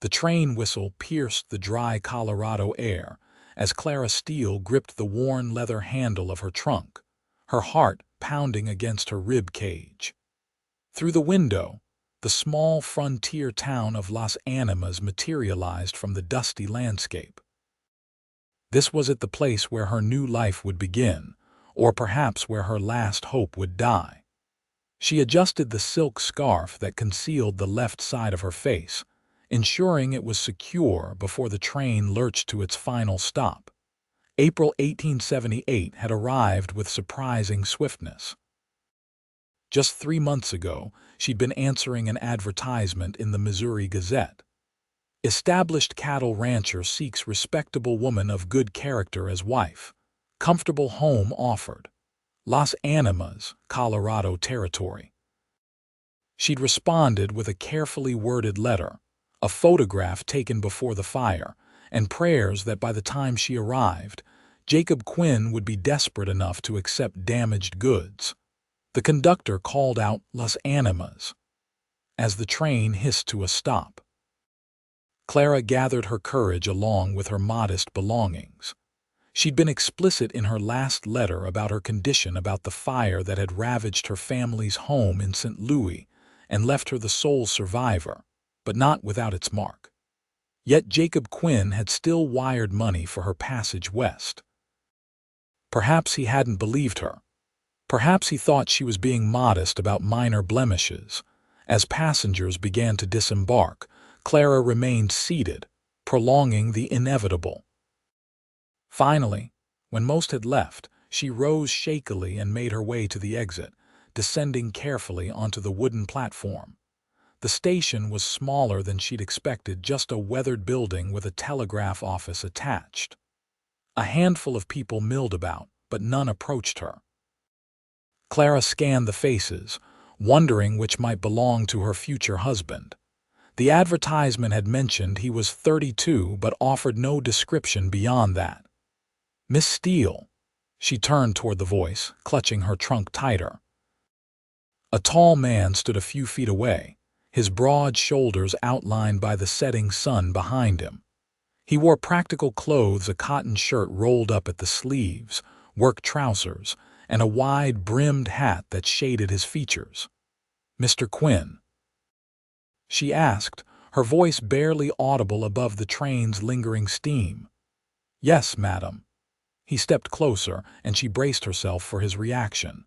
The train whistle pierced the dry Colorado air as Clara Steele gripped the worn leather handle of her trunk, her heart pounding against her rib cage. Through the window, the small frontier town of Las Animas materialized from the dusty landscape. This was it, the place where her new life would begin, or perhaps where her last hope would die. She adjusted the silk scarf that concealed the left side of her face, ensuring it was secure before the train lurched to its final stop. April 1878 had arrived with surprising swiftness. Just 3 months ago, she'd been answering an advertisement in the Missouri Gazette. Established cattle rancher seeks respectable woman of good character as wife. Comfortable home offered. Las Animas, Colorado Territory. She'd responded with a carefully worded letter, a photograph taken before the fire, and prayers that by the time she arrived, Jacob Quinn would be desperate enough to accept damaged goods. The conductor called out Las Animas as the train hissed to a stop. Clara gathered her courage along with her modest belongings. She'd been explicit in her last letter about her condition, about the fire that had ravaged her family's home in St. Louis and left her the sole survivor, but not without its mark. Yet Jacob Quinn had still wired money for her passage west. Perhaps he hadn't believed her. Perhaps he thought she was being modest about minor blemishes. As passengers began to disembark, Clara remained seated, prolonging the inevitable. Finally, when most had left, she rose shakily and made her way to the exit, descending carefully onto the wooden platform. The station was smaller than she'd expected, just a weathered building with a telegraph office attached. A handful of people milled about, but none approached her. Clara scanned the faces, wondering which might belong to her future husband. The advertisement had mentioned he was 32 but offered no description beyond that. "Miss Steele." She turned toward the voice, clutching her trunk tighter. A tall man stood a few feet away, his broad shoulders outlined by the setting sun behind him. He wore practical clothes, a cotton shirt rolled up at the sleeves, work trousers, and a wide-brimmed hat that shaded his features. "Mr. Quinn?" she asked, her voice barely audible above the train's lingering steam. "Yes, madam." He stepped closer, and she braced herself for his reaction.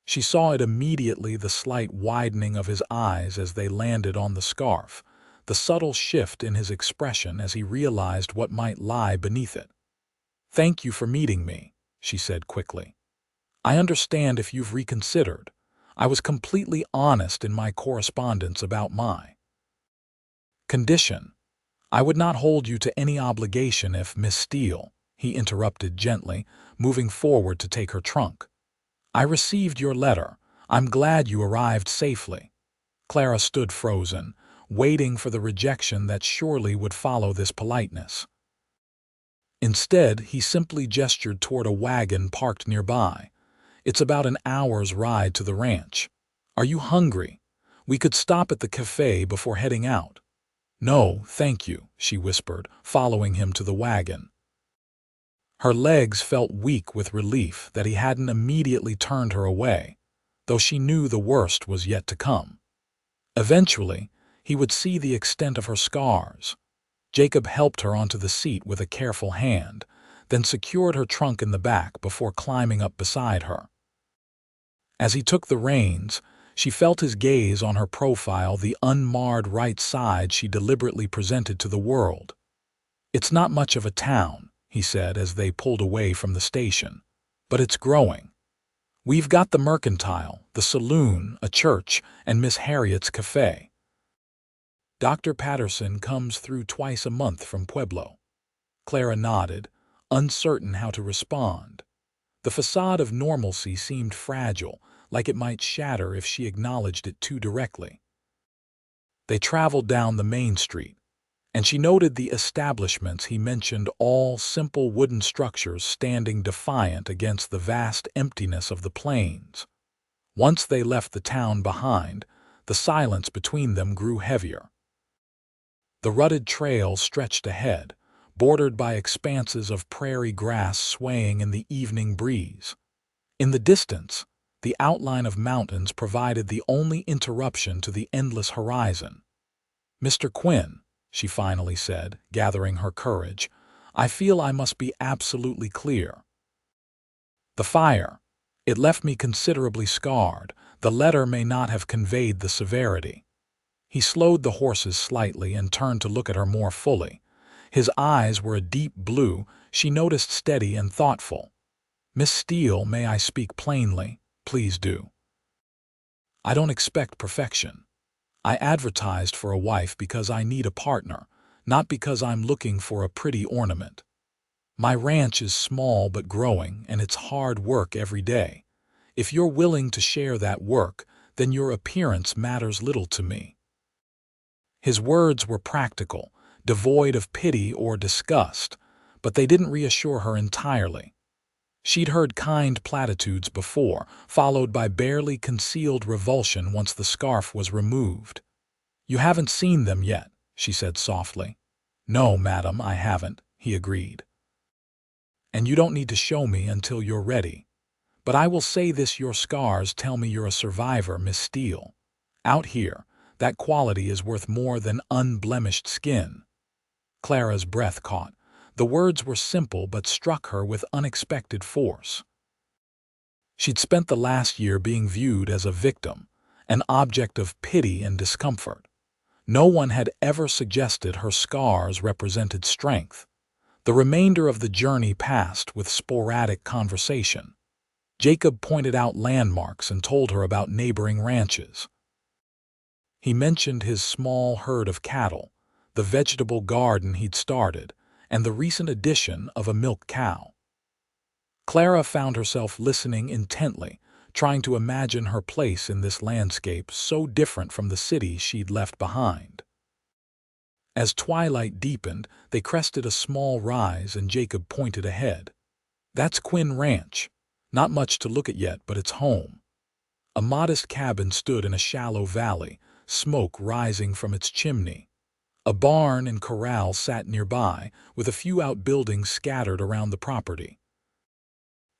She saw it immediately, the slight widening of his eyes as they landed on the scarf, the subtle shift in his expression as he realized what might lie beneath it. "Thank you for meeting me," she said quickly. "I understand if you've reconsidered. I was completely honest in my correspondence about my condition. I would not hold you to any obligation if Miss Steele," he interrupted gently, moving forward to take her trunk. "I received your letter. I'm glad you arrived safely." Clara stood frozen, waiting for the rejection that surely would follow this politeness. Instead, he simply gestured toward a wagon parked nearby. "It's about an hour's ride to the ranch. Are you hungry? We could stop at the cafe before heading out." "No, thank you," she whispered, following him to the wagon. Her legs felt weak with relief that he hadn't immediately turned her away, though she knew the worst was yet to come. Eventually, he would see the extent of her scars. Jacob helped her onto the seat with a careful hand, then secured her trunk in the back before climbing up beside her. As he took the reins, she felt his gaze on her profile, the unmarred right side she deliberately presented to the world. "It's not much of a town," he said as they pulled away from the station, "but it's growing. We've got the Mercantile, the saloon, a church, and Miss Harriet's cafe. Dr. Patterson comes through twice a month from Pueblo." Clara nodded, uncertain how to respond. The facade of normalcy seemed fragile, like it might shatter if she acknowledged it too directly. They traveled down the main street, and she noted the establishments he mentioned, all simple wooden structures standing defiant against the vast emptiness of the plains. Once they left the town behind, the silence between them grew heavier. The rutted trail stretched ahead, bordered by expanses of prairie grass swaying in the evening breeze. In the distance, the outline of mountains provided the only interruption to the endless horizon. "Mr. Quinn," she finally said, gathering her courage, "I feel I must be absolutely clear. The fire, it left me considerably scarred. The letter may not have conveyed the severity." He slowed the horses slightly and turned to look at her more fully. His eyes were a deep blue, she noticed, steady and thoughtful. "Miss Steele, may I speak plainly? Please do. I don't expect perfection. I advertised for a wife because I need a partner, not because I'm looking for a pretty ornament. My ranch is small but growing, and it's hard work every day. If you're willing to share that work, then your appearance matters little to me." His words were practical, devoid of pity or disgust, but they didn't reassure her entirely. She'd heard kind platitudes before, followed by barely concealed revulsion once the scarf was removed. "You haven't seen them yet," she said softly. "No, madam, I haven't," he agreed. "And you don't need to show me until you're ready. But I will say this, your scars tell me you're a survivor, Miss Steele. Out here, that quality is worth more than unblemished skin." Clara's breath caught. The words were simple but struck her with unexpected force. She'd spent the last year being viewed as a victim, an object of pity and discomfort. No one had ever suggested her scars represented strength. The remainder of the journey passed with sporadic conversation. Jacob pointed out landmarks and told her about neighboring ranches. He mentioned his small herd of cattle, the vegetable garden he'd started, and the recent addition of a milk cow. Clara found herself listening intently, trying to imagine her place in this landscape so different from the city she'd left behind. As twilight deepened, they crested a small rise and Jacob pointed ahead. "That's Quinn Ranch. Not much to look at yet, but it's home." A modest cabin stood in a shallow valley, smoke rising from its chimney. A barn and corral sat nearby, with a few outbuildings scattered around the property.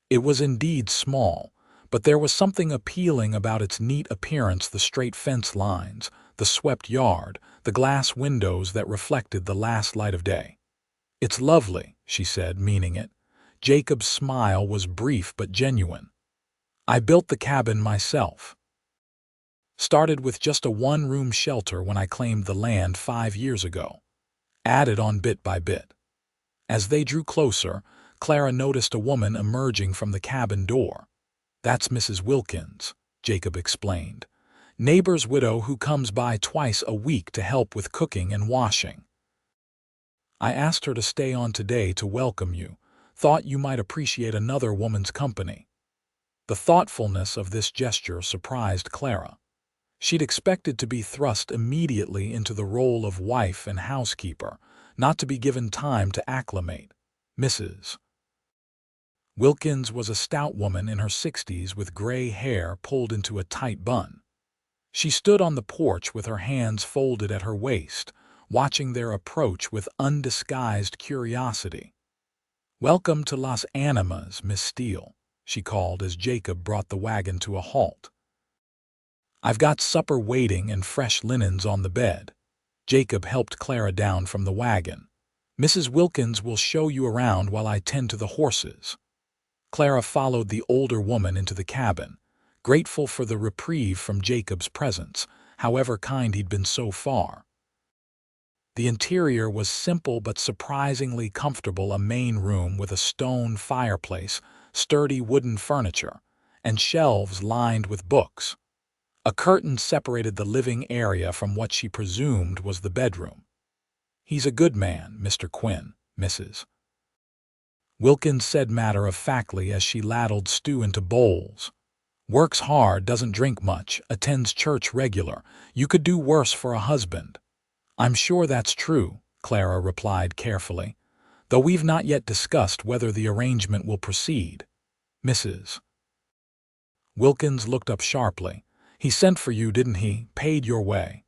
It was indeed small, but there was something appealing about its neat appearance: the straight fence lines, the swept yard, the glass windows that reflected the last light of day. "It's lovely," she said, meaning it. Jacob's smile was brief but genuine. "I built the cabin myself. Started with just a one-room shelter when I claimed the land 5 years ago. Added on bit by bit." As they drew closer, Clara noticed a woman emerging from the cabin door. "That's Mrs. Wilkins," Jacob explained. "Neighbor's widow who comes by twice a week to help with cooking and washing. I asked her to stay on today to welcome you. Thought you might appreciate another woman's company." The thoughtfulness of this gesture surprised Clara. She'd expected to be thrust immediately into the role of wife and housekeeper, not to be given time to acclimate. Mrs. Wilkins was a stout woman in her 60s with gray hair pulled into a tight bun. She stood on the porch with her hands folded at her waist, watching their approach with undisguised curiosity. "Welcome to Las Animas, Miss Steele," she called as Jacob brought the wagon to a halt. "I've got supper waiting and fresh linens on the bed." Jacob helped Clara down from the wagon. "Mrs. Wilkins will show you around while I tend to the horses." Clara followed the older woman into the cabin, grateful for the reprieve from Jacob's presence, however kind he'd been so far. The interior was simple but surprisingly comfortable: a main room with a stone fireplace, sturdy wooden furniture, and shelves lined with books. A curtain separated the living area from what she presumed was the bedroom. "He's a good man, Mr. Quinn," Mrs. Wilkins said matter-of-factly as she ladled stew into bowls. "Works hard, doesn't drink much, attends church regular. You could do worse for a husband." "I'm sure that's true," Clara replied carefully, "though we've not yet discussed whether the arrangement will proceed." Mrs. Wilkins looked up sharply. "He sent for you, didn't he? Paid your way?"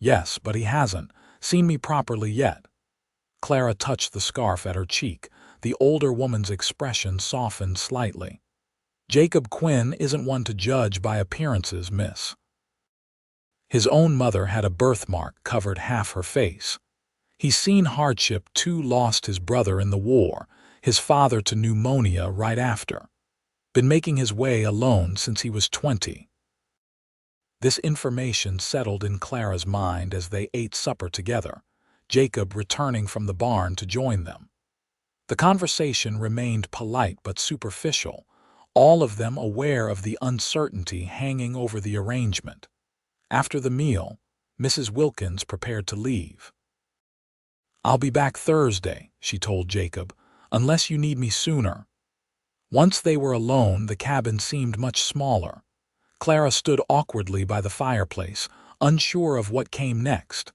"Yes, but he hasn't. Seen me properly yet?" Clara touched the scarf at her cheek. The older woman's expression softened slightly. "Jacob Quinn isn't one to judge by appearances, miss. His own mother had a birthmark covered half her face. He's seen hardship too, lost his brother in the war, his father to pneumonia right after. Been making his way alone since he was 20. This information settled in Clara's mind as they ate supper together, Jacob returning from the barn to join them. The conversation remained polite but superficial, all of them aware of the uncertainty hanging over the arrangement. After the meal, Mrs. Wilkins prepared to leave. "I'll be back Thursday," she told Jacob, "unless you need me sooner." Once they were alone, the cabin seemed much smaller. Clara stood awkwardly by the fireplace, unsure of what came next.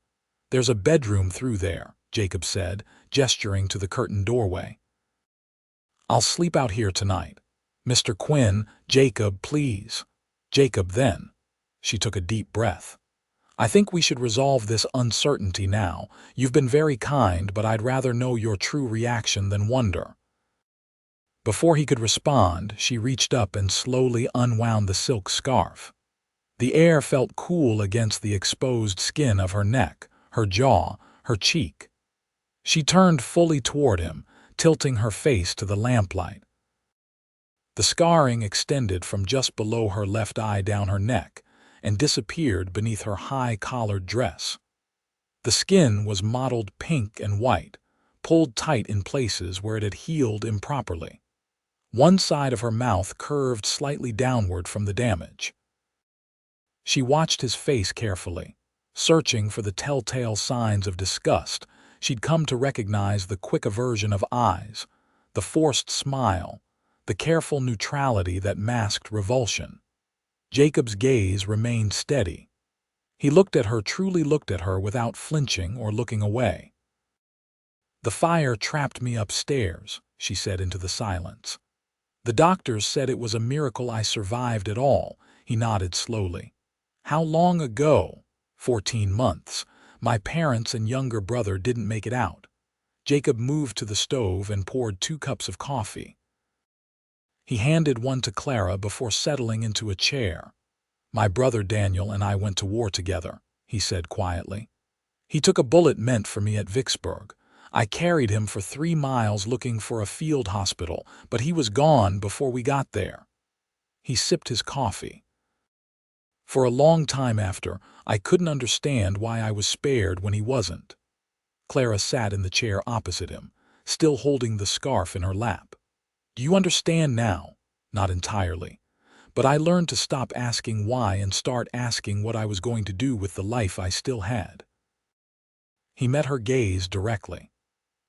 "There's a bedroom through there," Jacob said, gesturing to the curtained doorway. "I'll sleep out here tonight. Mr. Quinn, Jacob, please." "Jacob, then." She took a deep breath. "I think we should resolve this uncertainty now. You've been very kind, but I'd rather know your true reaction than wonder." Before he could respond, she reached up and slowly unwound the silk scarf. The air felt cool against the exposed skin of her neck, her jaw, her cheek. She turned fully toward him, tilting her face to the lamplight. The scarring extended from just below her left eye down her neck and disappeared beneath her high-collared dress. The skin was mottled pink and white, pulled tight in places where it had healed improperly. One side of her mouth curved slightly downward from the damage. She watched his face carefully, searching for the telltale signs of disgust. She'd come to recognize the quick aversion of eyes, the forced smile, the careful neutrality that masked revulsion. Jacob's gaze remained steady. He truly looked at her without flinching or looking away. "The fire trapped me upstairs," she said into the silence. "The doctors said it was a miracle I survived at all." He nodded slowly. "How long ago?" 14 months. My parents and younger brother didn't make it out." Jacob moved to the stove and poured 2 cups of coffee. He handed one to Clara before settling into a chair. "My brother Daniel and I went to war together," he said quietly. "He took a bullet meant for me at Vicksburg. I carried him for 3 miles looking for a field hospital, but he was gone before we got there." He sipped his coffee. "For a long time after, I couldn't understand why I was spared when he wasn't." Clara sat in the chair opposite him, still holding the scarf in her lap. "Do you understand now?" "Not entirely. But I learned to stop asking why and start asking what I was going to do with the life I still had." He met her gaze directly.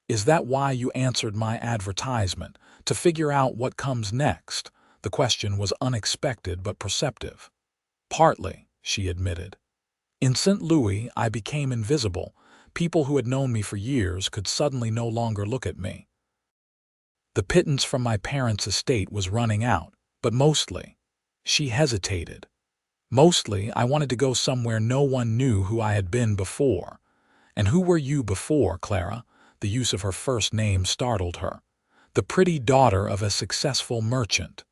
"Is that why you answered my advertisement? To figure out what comes next?" The question was unexpected but perceptive. "Partly," she admitted. "In St. Louis, I became invisible. People who had known me for years could suddenly no longer look at me. The pittance from my parents' estate was running out, but mostly—" She hesitated. "Mostly, I wanted to go somewhere no one knew who I had been before." "And who were you before, Clara?" The use of her first name startled her. "The pretty daughter of a successful merchant."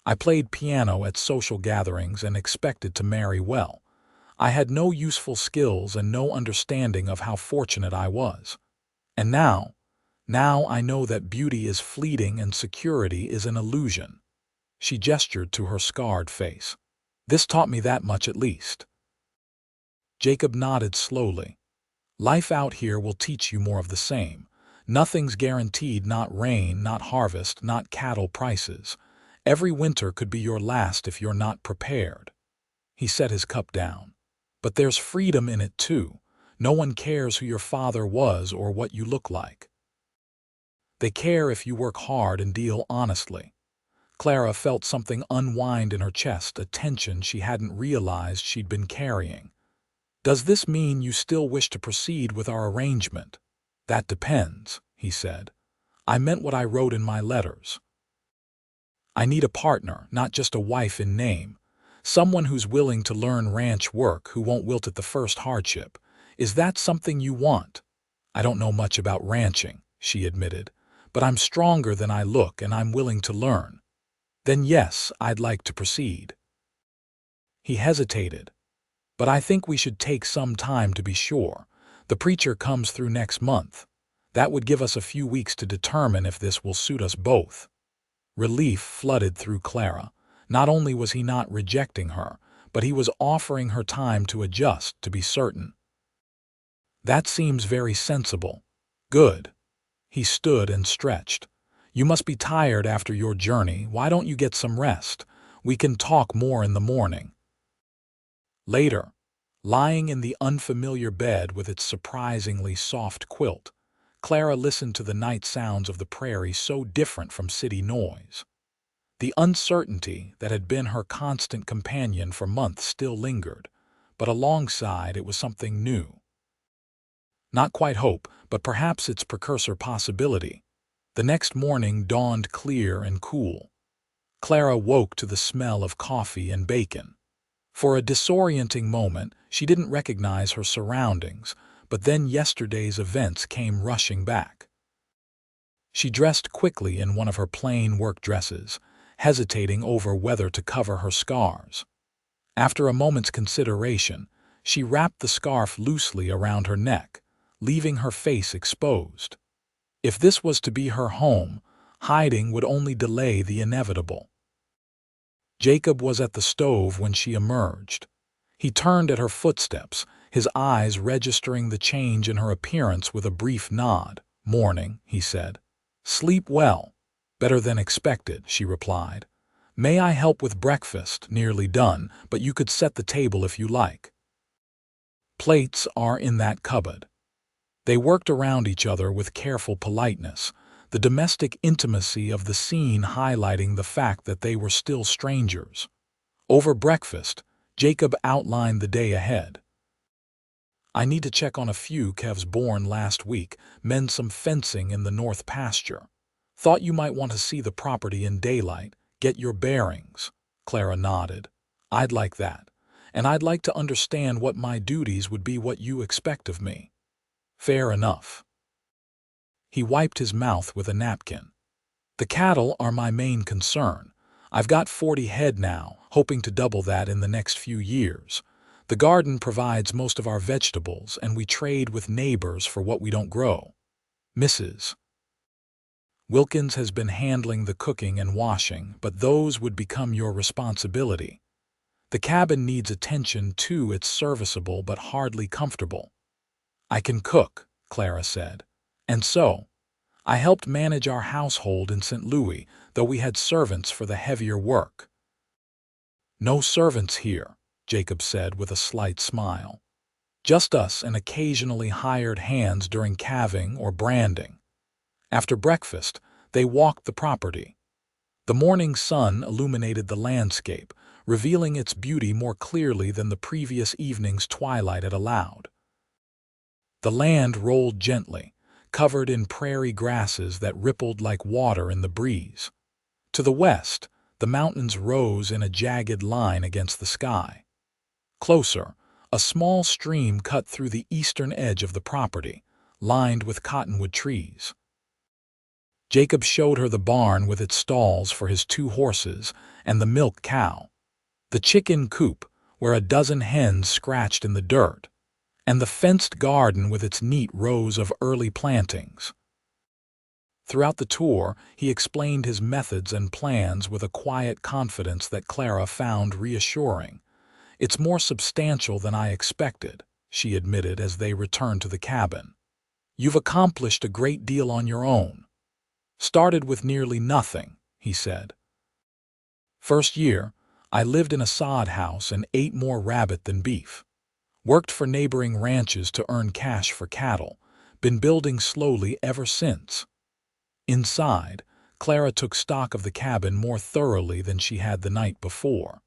"I played piano at social gatherings and expected to marry well. I had no useful skills and no understanding of how fortunate I was. And now I know that beauty is fleeting and security is an illusion." She gestured to her scarred face. "This taught me that much at least." Jacob nodded slowly. "Life out here will teach you more of the same. Nothing's guaranteed, not rain, not harvest, not cattle prices. Every winter could be your last if you're not prepared." He set his cup down. "But there's freedom in it too. No one cares who your father was or what you look like. They care if you work hard and deal honestly." Clara felt something unwind in her chest, a tension she hadn't realized she'd been carrying. "Does this mean you still wish to proceed with our arrangement?" "That depends," he said. "I meant what I wrote in my letters. I need a partner, not just a wife in name. Someone who's willing to learn ranch work, who won't wilt at the first hardship. Is that something you want? I don't know much about ranching, she admitted, but I'm stronger than I look and I'm willing to learn. Then yes, I'd like to proceed. He hesitated. But I think we should take some time to be sure. The preacher comes through next month. That would give us a few weeks to determine if this will suit us both. Relief flooded through Clara. Not only was he not rejecting her, but he was offering her time to adjust, to be certain. That seems very sensible. Good. He stood and stretched. You must be tired after your journey. Why don't you get some rest? We can talk more in the morning. Later, lying in the unfamiliar bed with its surprisingly soft quilt, Clara listened to the night sounds of the prairie so different from city noise. The uncertainty that had been her constant companion for months still lingered, but alongside it was something new. Not quite hope, but perhaps its precursor possibility. The next morning dawned clear and cool. Clara woke to the smell of coffee and bacon. For a disorienting moment, she didn't recognize her surroundings, but then yesterday's events came rushing back. She dressed quickly in one of her plain work dresses, hesitating over whether to cover her scars. After a moment's consideration, she wrapped the scarf loosely around her neck, leaving her face exposed. If this was to be her home, hiding would only delay the inevitable. Jacob was at the stove when she emerged. He turned at her footsteps, his eyes registering the change in her appearance with a brief nod. "Morning," he said. "Sleep well." "Better than expected," she replied. "May I help with breakfast?" "Nearly done, but you could set the table if you like." "Plates are in that cupboard." They worked around each other with careful politeness, the domestic intimacy of the scene highlighting the fact that they were still strangers. Over breakfast, Jacob outlined the day ahead. "I need to check on a few calves born last week, mend some fencing in the north pasture. Thought you might want to see the property in daylight, get your bearings." Clara nodded. "I'd like that, and I'd like to understand what my duties would be, what you expect of me." "Fair enough." He wiped his mouth with a napkin. "The cattle are my main concern. I've got 40 head now, hoping to double that in the next few years. The garden provides most of our vegetables, and we trade with neighbors for what we don't grow. Mrs. Wilkins has been handling the cooking and washing, but those would become your responsibility. The cabin needs attention too. It's serviceable but hardly comfortable." "I can cook," Clara said. "And so, I helped manage our household in St. Louis, though we had servants for the heavier work." "No servants here," Jacob said with a slight smile. "Just us and occasionally hired hands during calving or branding." After breakfast, they walked the property. The morning sun illuminated the landscape, revealing its beauty more clearly than the previous evening's twilight had allowed. The land rolled gently, covered in prairie grasses that rippled like water in the breeze. To the west, the mountains rose in a jagged line against the sky. Closer, a small stream cut through the eastern edge of the property, lined with cottonwood trees. Jacob showed her the barn with its stalls for his 2 horses and the milk cow, the chicken coop where a dozen hens scratched in the dirt, and the fenced garden with its neat rows of early plantings. Throughout the tour, he explained his methods and plans with a quiet confidence that Clara found reassuring. "It's more substantial than I expected," she admitted as they returned to the cabin. "You've accomplished a great deal on your own." "Started with nearly nothing," he said. "First year, I lived in a sod house and ate more rabbit than beef. Worked for neighboring ranches to earn cash for cattle. Been building slowly ever since." Inside, Clara took stock of the cabin more thoroughly than she had the night before.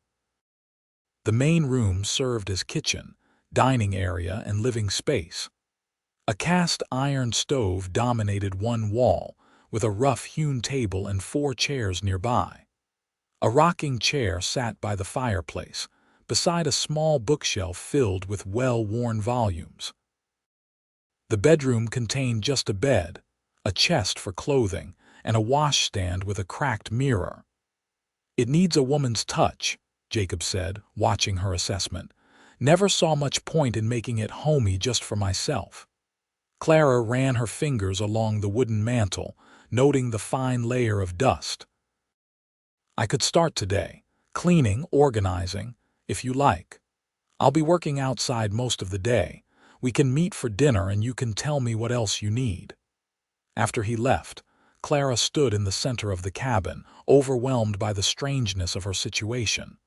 The main room served as kitchen, dining area, and living space. A cast iron stove dominated one wall, with a rough-hewn table and 4 chairs nearby. A rocking chair sat by the fireplace, beside a small bookshelf filled with well-worn volumes. The bedroom contained just a bed, a chest for clothing, and a washstand with a cracked mirror. "It needs a woman's touch," Jacob said, watching her assessment. "Never saw much point in making it homey just for myself." Clara ran her fingers along the wooden mantel, noting the fine layer of dust. "I could start today, cleaning, organizing, if you like. I'll be working outside most of the day. We can meet for dinner and you can tell me what else you need." After he left, Clara stood in the center of the cabin, overwhelmed by the strangeness of her situation.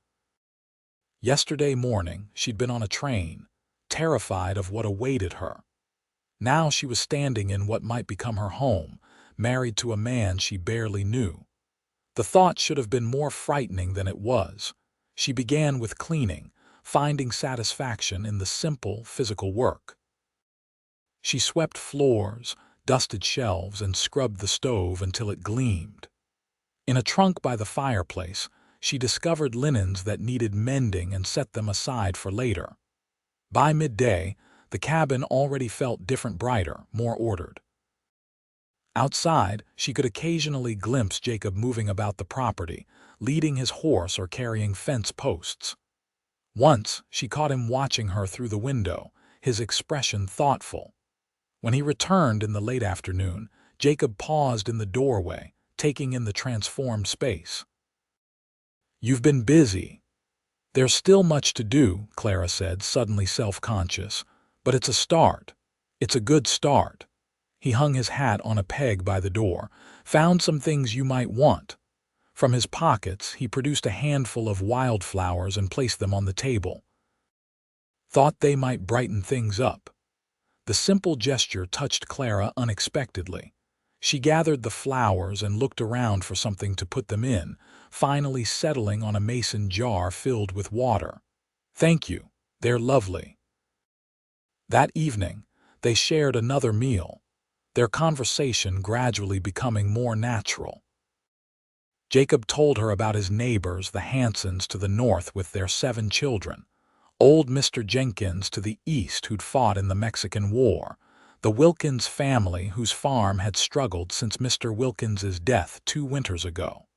Yesterday morning, she'd been on a train, terrified of what awaited her. Now she was standing in what might become her home, married to a man she barely knew. The thought should have been more frightening than it was. She began with cleaning, finding satisfaction in the simple, physical work. She swept floors, dusted shelves, and scrubbed the stove until it gleamed. In a trunk by the fireplace, she discovered linens that needed mending and set them aside for later. By midday, the cabin already felt different, brighter, more ordered. Outside, she could occasionally glimpse Jacob moving about the property, leading his horse or carrying fence posts. Once, she caught him watching her through the window, his expression thoughtful. When he returned in the late afternoon, Jacob paused in the doorway, taking in the transformed space. "You've been busy." "There's still much to do," Clara said, suddenly self-conscious. "But it's a start. It's a good start." He hung his hat on a peg by the door, found some things you might want. From his pockets, he produced a handful of wildflowers and placed them on the table. Thought they might brighten things up. The simple gesture touched Clara unexpectedly. She gathered the flowers and looked around for something to put them in, finally settling on a mason jar filled with water. "Thank you. They're lovely." That evening, they shared another meal, their conversation gradually becoming more natural. Jacob told her about his neighbors, the Hansons, to the north with their 7 children, old Mr. Jenkins to the east who'd fought in the Mexican War, the Wilkins family whose farm had struggled since Mr. Wilkins's death 2 winters ago.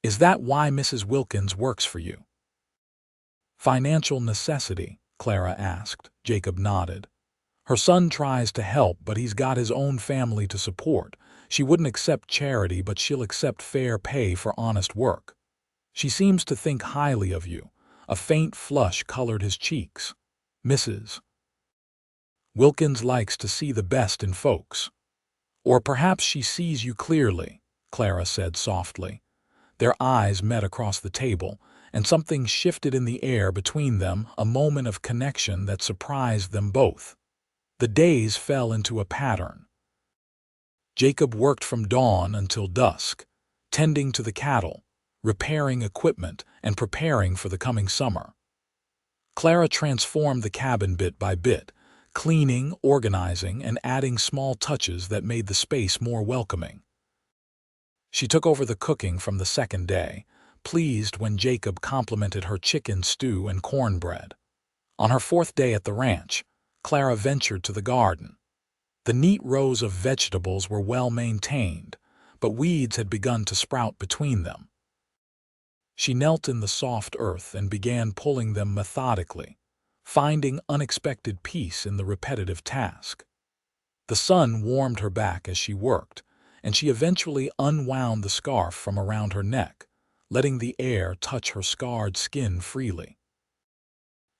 "Is that why Mrs. Wilkins works for you?" "Financial necessity," Clara asked. Jacob nodded. "Her son tries to help, but he's got his own family to support. She wouldn't accept charity, but she'll accept fair pay for honest work. She seems to think highly of you." A faint flush colored his cheeks. "Mrs. Wilkins likes to see the best in folks." "Or perhaps she sees you clearly," Clara said softly. Their eyes met across the table, and something shifted in the air between them, a moment of connection that surprised them both. The days fell into a pattern. Jacob worked from dawn until dusk, tending to the cattle, repairing equipment, and preparing for the coming summer. Clara transformed the cabin bit by bit, cleaning, organizing, and adding small touches that made the space more welcoming. She took over the cooking from the second day, pleased when Jacob complimented her chicken stew and cornbread. On her 4th day at the ranch, Clara ventured to the garden. The neat rows of vegetables were well maintained, but weeds had begun to sprout between them. She knelt in the soft earth and began pulling them methodically, finding unexpected peace in the repetitive task. The sun warmed her back as she worked, and she eventually unwound the scarf from around her neck, letting the air touch her scarred skin freely.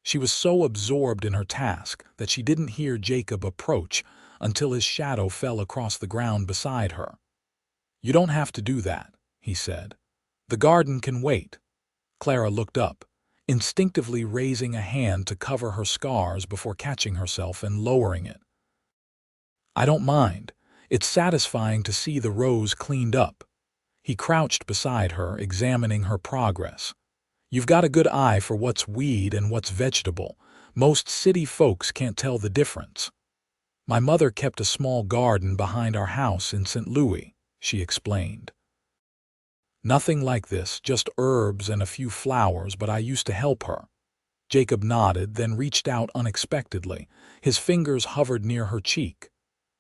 She was so absorbed in her task that she didn't hear Jacob approach until his shadow fell across the ground beside her. "You don't have to do that," he said. "The garden can wait." Clara looked up, instinctively raising a hand to cover her scars before catching herself and lowering it. "I don't mind. It's satisfying to see the rows cleaned up." He crouched beside her, examining her progress. "You've got a good eye for what's weed and what's vegetable. Most city folks can't tell the difference." "My mother kept a small garden behind our house in St. Louis," she explained. "Nothing like this, just herbs and a few flowers, but I used to help her." Jacob nodded, then reached out unexpectedly. His fingers hovered near her cheek.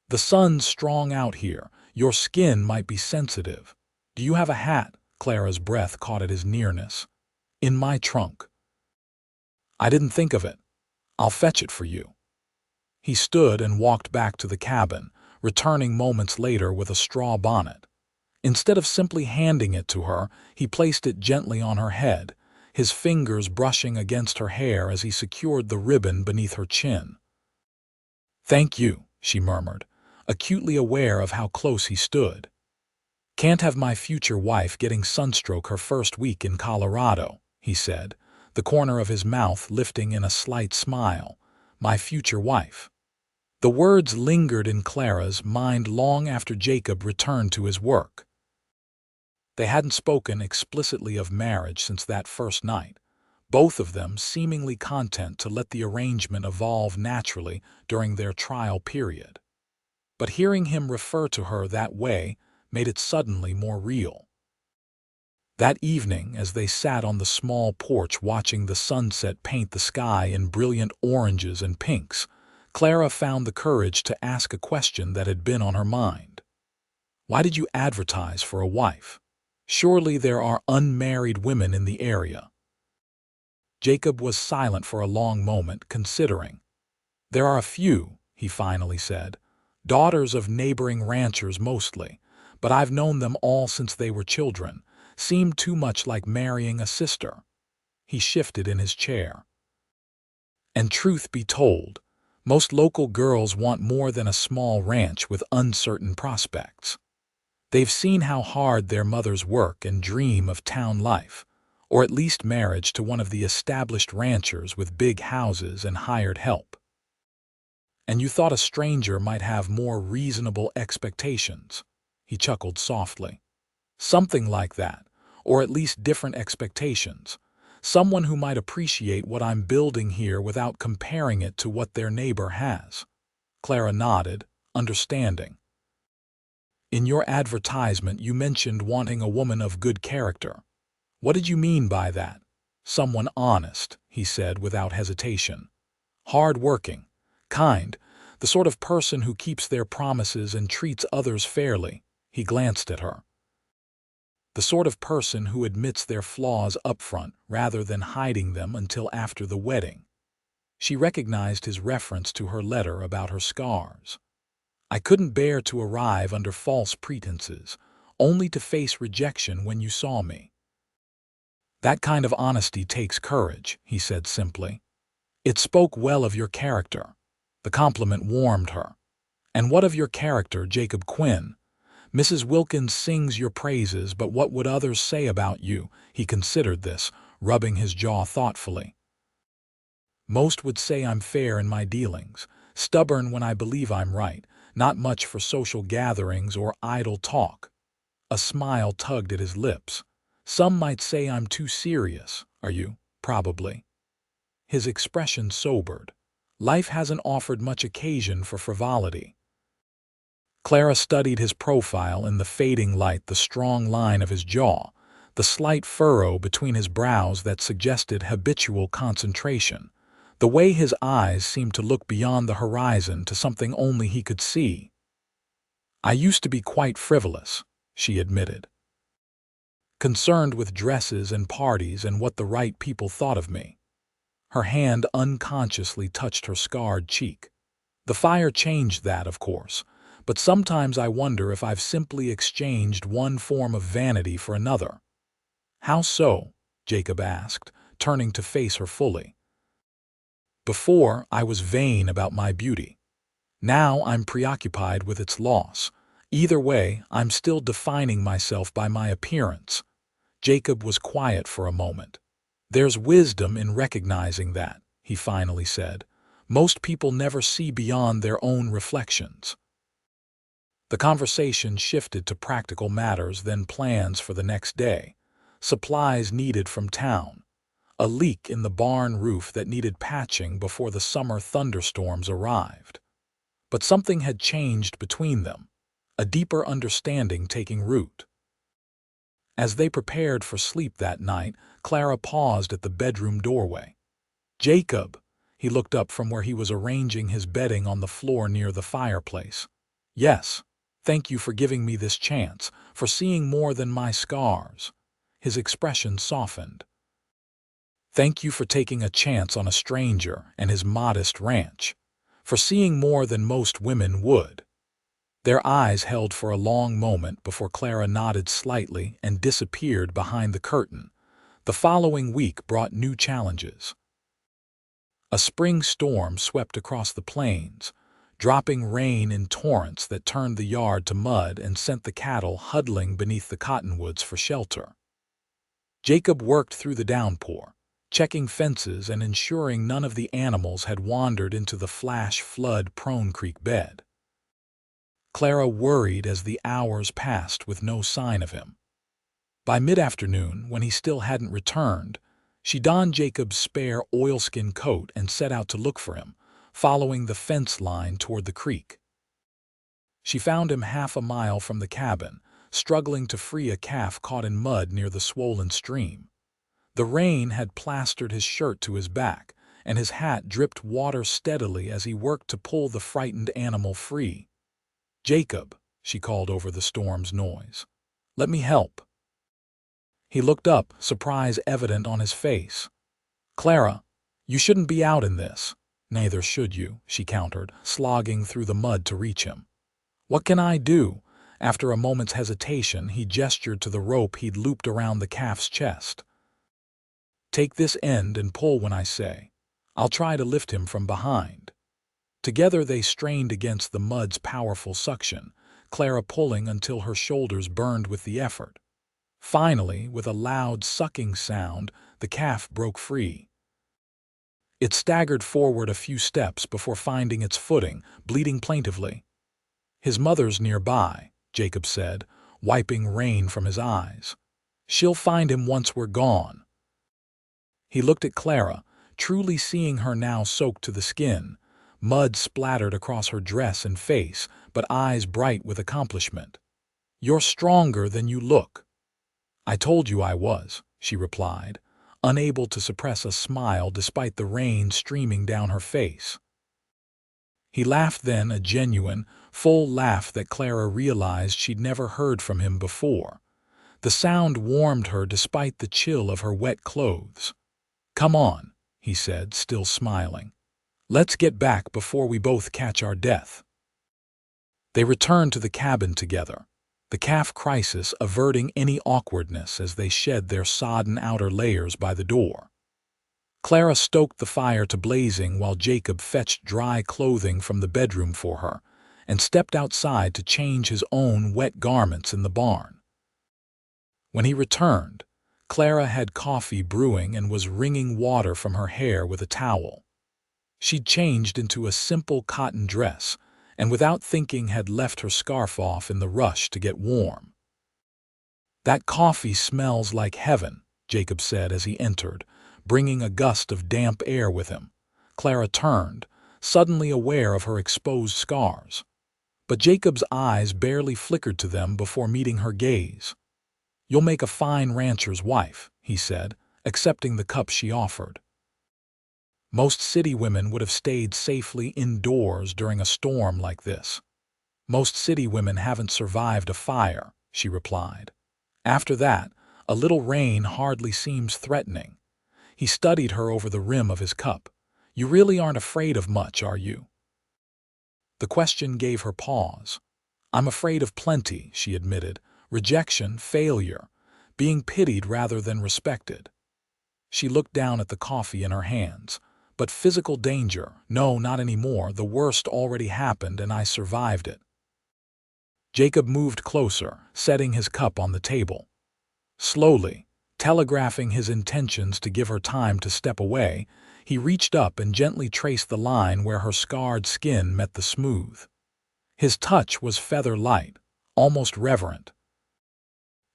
"The sun's strong out here. Your skin might be sensitive. Do you have a hat?" Clara's breath caught at his nearness. "In my trunk." "I didn't think of it. I'll fetch it for you." He stood and walked back to the cabin, returning moments later with a straw bonnet. Instead of simply handing it to her, he placed it gently on her head, his fingers brushing against her hair as he secured the ribbon beneath her chin. "Thank you," she murmured, acutely aware of how close he stood. "Can't have my future wife getting sunstroke her first week in Colorado," he said, the corner of his mouth lifting in a slight smile. "My future wife." The words lingered in Clara's mind long after Jacob returned to his work. They hadn't spoken explicitly of marriage since that first night, both of them seemingly content to let the arrangement evolve naturally during their trial period. But hearing him refer to her that way made it suddenly more real. That evening, as they sat on the small porch watching the sunset paint the sky in brilliant oranges and pinks, Clara found the courage to ask a question that had been on her mind. "Why did you advertise for a wife? Surely there are unmarried women in the area." Jacob was silent for a long moment, considering. "There are a few," he finally said. "Daughters of neighboring ranchers mostly, but I've known them all since they were children. Seemed too much like marrying a sister." He shifted in his chair. "And truth be told, most local girls want more than a small ranch with uncertain prospects. They've seen how hard their mothers work and dream of town life, or at least marriage to one of the established ranchers with big houses and hired help. And you thought a stranger might have more reasonable expectations." He chuckled softly. "Something like that, or at least different expectations. Someone who might appreciate what I'm building here without comparing it to what their neighbor has." Clara nodded, understanding. "In your advertisement you mentioned wanting a woman of good character. What did you mean by that?" "Someone honest," he said without hesitation. "Hard-working, kind, the sort of person who keeps their promises and treats others fairly." He glanced at her. "The sort of person who admits their flaws up front rather than hiding them until after the wedding." She recognized his reference to her letter about her scars. "I couldn't bear to arrive under false pretenses, only to face rejection when you saw me." "That kind of honesty takes courage," he said simply. "It spoke well of your character." The compliment warmed her. "And what of your character, Jacob Quinn? Mrs. Wilkins sings your praises, but what would others say about you?" He considered this, rubbing his jaw thoughtfully. "Most would say I'm fair in my dealings, stubborn when I believe I'm right, not much for social gatherings or idle talk." A smile tugged at his lips. "Some might say I'm too serious. Are you? Probably." His expression sobered. Life hasn't offered much occasion for frivolity. Clara studied his profile in the fading light, the strong line of his jaw, the slight furrow between his brows that suggested habitual concentration, the way his eyes seemed to look beyond the horizon to something only he could see. "I used to be quite frivolous," she admitted. "Concerned with dresses and parties and what the right people thought of me." Her hand unconsciously touched her scarred cheek. "The fire changed that, of course, but sometimes I wonder if I've simply exchanged one form of vanity for another." "How so?" Jacob asked, turning to face her fully. "Before, I was vain about my beauty. Now I'm preoccupied with its loss. Either way, I'm still defining myself by my appearance." Jacob was quiet for a moment. "There's wisdom in recognizing that," he finally said. "Most people never see beyond their own reflections." The conversation shifted to practical matters, then plans for the next day. Supplies needed from town. A leak in the barn roof that needed patching before the summer thunderstorms arrived. But something had changed between them, a deeper understanding taking root. As they prepared for sleep that night, Clara paused at the bedroom doorway. Jacob. He looked up from where he was arranging his bedding on the floor near the fireplace. Yes, thank you for giving me this chance, for seeing more than my scars. His expression softened. Thank you for taking a chance on a stranger and his modest ranch, for seeing more than most women would. Their eyes held for a long moment before Clara nodded slightly and disappeared behind the curtain. The following week brought new challenges. A spring storm swept across the plains, dropping rain in torrents that turned the yard to mud and sent the cattle huddling beneath the cottonwoods for shelter. Jacob worked through the downpour, checking fences and ensuring none of the animals had wandered into the flash flood-prone creek bed. Clara worried as the hours passed with no sign of him. By mid-afternoon, when he still hadn't returned, she donned Jacob's spare oilskin coat and set out to look for him, following the fence line toward the creek. She found him half a mile from the cabin, struggling to free a calf caught in mud near the swollen stream. The rain had plastered his shirt to his back, and his hat dripped water steadily as he worked to pull the frightened animal free. "Jacob," she called over the storm's noise. "Let me help." He looked up, surprise evident on his face. "Clara, you shouldn't be out in this." "Neither should you," she countered, slogging through the mud to reach him. "What can I do?" After a moment's hesitation, he gestured to the rope he'd looped around the calf's chest. "Take this end and pull when I say. I'll try to lift him from behind." Together they strained against the mud's powerful suction, Clara pulling until her shoulders burned with the effort. Finally, with a loud sucking sound, the calf broke free. It staggered forward a few steps before finding its footing, bleating plaintively. "His mother's nearby," Jacob said, wiping rain from his eyes. "She'll find him once we're gone." He looked at Clara, truly seeing her now soaked to the skin, mud splattered across her dress and face, but eyes bright with accomplishment. "You're stronger than you look." "I told you I was," she replied, unable to suppress a smile despite the rain streaming down her face. He laughed then, a genuine, full laugh that Clara realized she'd never heard from him before. The sound warmed her despite the chill of her wet clothes. "Come on," he said, still smiling. "Let's get back before we both catch our death." They returned to the cabin together, the calf crisis averting any awkwardness as they shed their sodden outer layers by the door. Clara stoked the fire to blazing while Jacob fetched dry clothing from the bedroom for her and stepped outside to change his own wet garments in the barn. When he returned, Clara had coffee brewing and was wringing water from her hair with a towel. She'd changed into a simple cotton dress and without thinking had left her scarf off in the rush to get warm. "That coffee smells like heaven," Jacob said as he entered, bringing a gust of damp air with him. Clara turned, suddenly aware of her exposed scars. But Jacob's eyes barely flickered to them before meeting her gaze. "You'll make a fine rancher's wife," he said, accepting the cup she offered. "Most city women would have stayed safely indoors during a storm like this." "Most city women haven't survived a fire," she replied. "After that, a little rain hardly seems threatening." He studied her over the rim of his cup. "You really aren't afraid of much, are you?" The question gave her pause. "I'm afraid of plenty," she admitted. "Rejection, failure, being pitied rather than respected." She looked down at the coffee in her hands. "But physical danger, no, not anymore. The worst already happened and I survived it." Jacob moved closer, setting his cup on the table. Slowly, telegraphing his intentions to give her time to step away, he reached up and gently traced the line where her scarred skin met the smooth. His touch was feather-light, almost reverent.